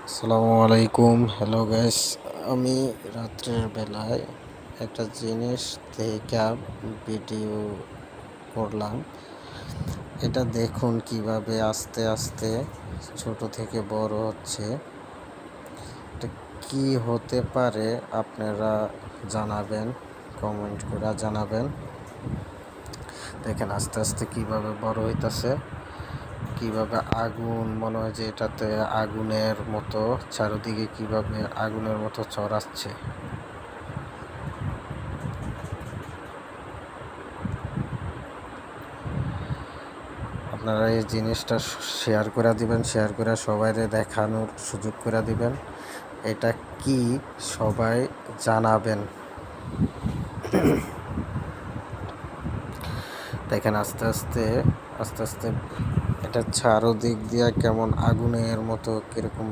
আসসালামু আলাইকুম, hello guys. আমি রাত্রের বেলায় একটা জিনিস দেখে ভিডিও করলাম। এটা দেখুন কিভাবে আস্তে আস্তে ছোট থেকে বড় হচ্ছে। এটা কি হতে পারে আপনারা জানাবেন, কমেন্ট করে জানাবেন। দেখেন আস্তে আস্তে কিভাবে বড় হইতাছে, কিভাবে আগুন মনে হয় যে এটাতে আগুনের মতো চারিদিকে কিভাবে আগুনের মতো ছড়াচ্ছে। আপনারা এই জিনিসটা শেয়ার করে দিবেন, শেয়ার করে সবাইরে দেখানোর সুযোগ করে দিবেন। এটা কি সবাই জানাবেন। দেখেন আস্তে আস্তে এটা চারোদিক দিয়ে কেমন আগুনের মতো কিরকম